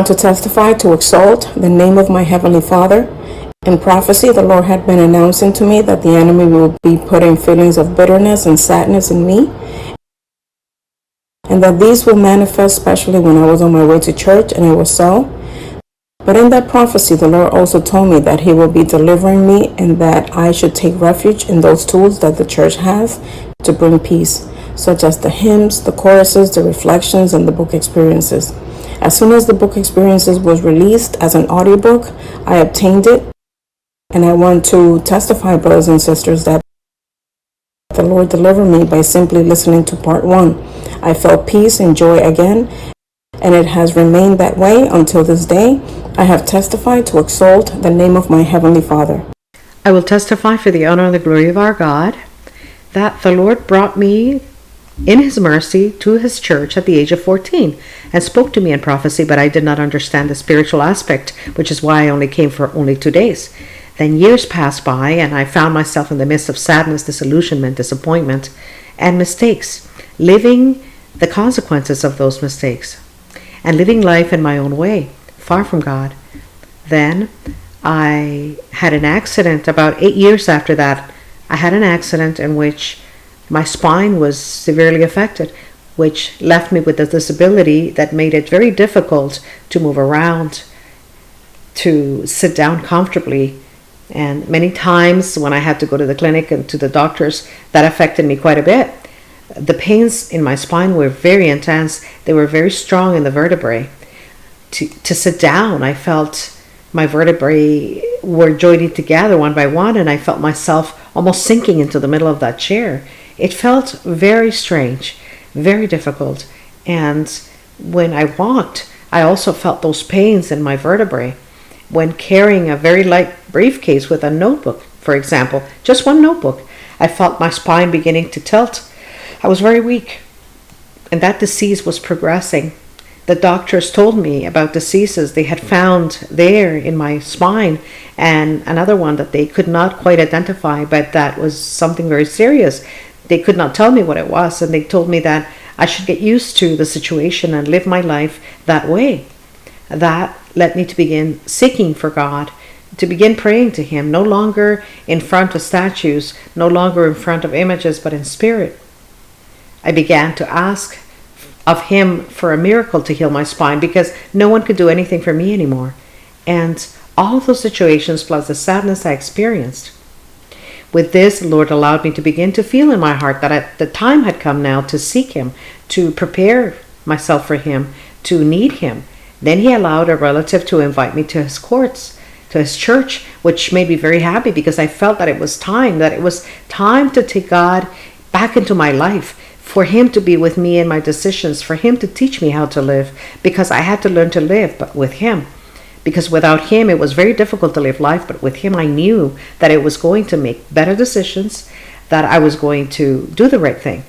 to testify to exalt the name of my Heavenly Father. In prophecy, the Lord had been announcing to me that the enemy will be putting feelings of bitterness and sadness in me, and that these will manifest especially when I was on my way to church, and it was so. But in that prophecy, the Lord also told me that He will be delivering me and that I should take refuge in those tools that the church has to bring peace, such as the hymns, the choruses, the reflections, and the book experiences. As soon as the book experiences was released as an audiobook, I obtained it, and I want to testify, brothers and sisters, that the Lord delivered me by simply listening to part 1. I felt peace and joy again, and it has remained that way until this day. I have testified to exalt the name of my Heavenly Father. I will testify for the honor and the glory of our God that the Lord brought me in His mercy to His church at the age of 14 and spoke to me in prophecy, but I did not understand the spiritual aspect, which is why I only came for only 2 days. Then years passed by, and I found myself in the midst of sadness, disillusionment, disappointment, and mistakes, living the consequences of those mistakes, and living life in my own way, far from God. Then I had an accident. About 8 years after that, I had an accident in which my spine was severely affected, which left me with a disability that made it very difficult to move around, to sit down comfortably. And many times when I had to go to the clinic and to the doctors, that affected me quite a bit. The pains in my spine were very intense. They were very strong in the vertebrae. To sit down, I felt my vertebrae were joining together one by one, and I felt myself almost sinking into the middle of that chair. It felt very strange, very difficult. And when I walked, I also felt those pains in my vertebrae. When carrying a very light briefcase with a notebook, for example, just one notebook, I felt my spine beginning to tilt. I was very weak, and that disease was progressing. The doctors told me about diseases they had found there in my spine, and another one that they could not quite identify, but that was something very serious. They could not tell me what it was, and they told me that I should get used to the situation and live my life that way. That led me to begin seeking for God, to begin praying to Him, no longer in front of statues, no longer in front of images, but in spirit. I began to ask of Him for a miracle to heal my spine, because no one could do anything for me anymore. And all of those situations, plus the sadness I experienced. With this, the Lord allowed me to begin to feel in my heart that the time had come now to seek Him, to prepare myself for Him, to need Him. Then He allowed a relative to invite me to His courts, to His church, which made me very happy, because I felt that it was time to take God back into my life, for Him to be with me in my decisions, for Him to teach me how to live, because I had to learn to live, but with Him. Because without Him, it was very difficult to live life, but with Him, I knew that it was going to make better decisions, that I was going to do the right thing.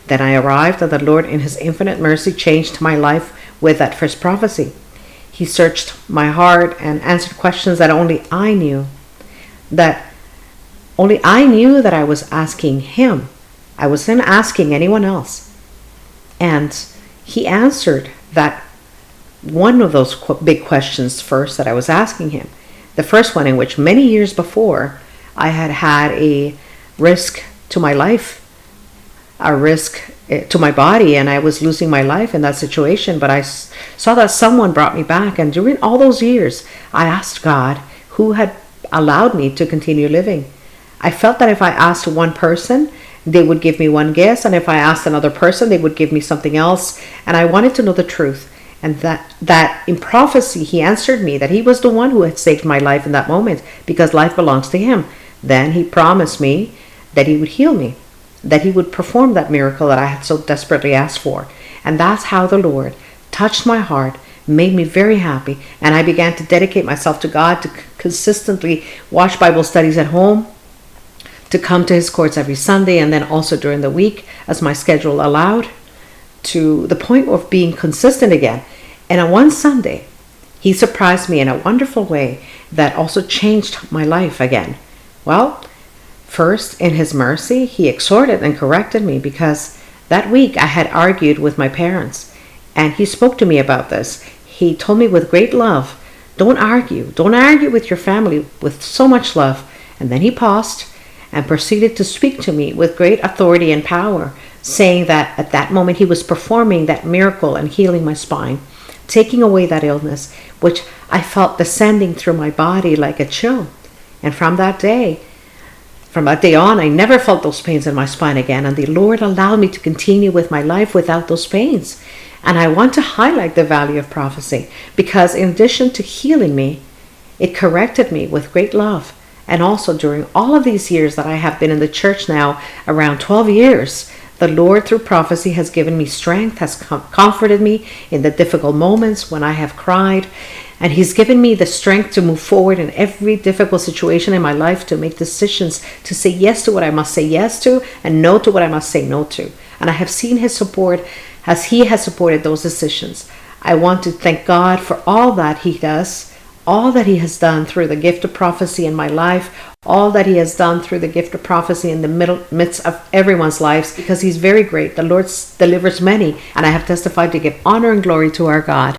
Then I arrived, and the Lord, in His infinite mercy, changed my life with that first prophecy. He searched my heart and answered questions that only I knew. That I was asking Him. I wasn't asking anyone else. And He answered that one of those big questions first that I was asking Him. The first one, in which many years before I had a risk to my life, a risk to my body, and I was losing my life in that situation. But I saw that someone brought me back, and during all those years I asked God who had allowed me to continue living. I felt that if I asked one person, they would give me one guess, and if I asked another person, they would give me something else. And I wanted to know the truth. And that in prophecy, He answered me that He was the one who had saved my life in that moment, because life belongs to Him. Then He promised me that He would heal me, that He would perform that miracle that I had so desperately asked for. And that's how the Lord touched my heart, made me very happy, and I began to dedicate myself to God, to consistently watch Bible studies at home, to come to His courts every Sunday, and then also during the week as my schedule allowed, to the point of being consistent again. And on one Sunday, He surprised me in a wonderful way that also changed my life again. Well, first, in His mercy, He exhorted and corrected me, because that week I had argued with my parents, and He spoke to me about this. he told me with great love, don't argue. Don't argue with your family with so much love. And then he paused and proceeded to speak to me with great authority and power, saying that at that moment he was performing that miracle and healing my spine, taking away that illness, which I felt descending through my body like a chill. And from that day on, I never felt those pains in my spine again. And the Lord allowed me to continue with my life without those pains. And I want to highlight the value of prophecy, because in addition to healing me, it corrected me with great love. And also during all of these years that I have been in the church now, around 12 years, the Lord through prophecy has given me strength, has comforted me in the difficult moments when I have cried. And he's given me the strength to move forward in every difficult situation in my life, to make decisions, to say yes to what I must say yes to and no to what I must say no to. And I have seen his support as he has supported those decisions. I want to thank God for all that he does, all that he has done through the gift of prophecy in my life, all that he has done through the gift of prophecy in the midst of everyone's lives, because he's very great. The Lord delivers many, and I have testified to give honor and glory to our God.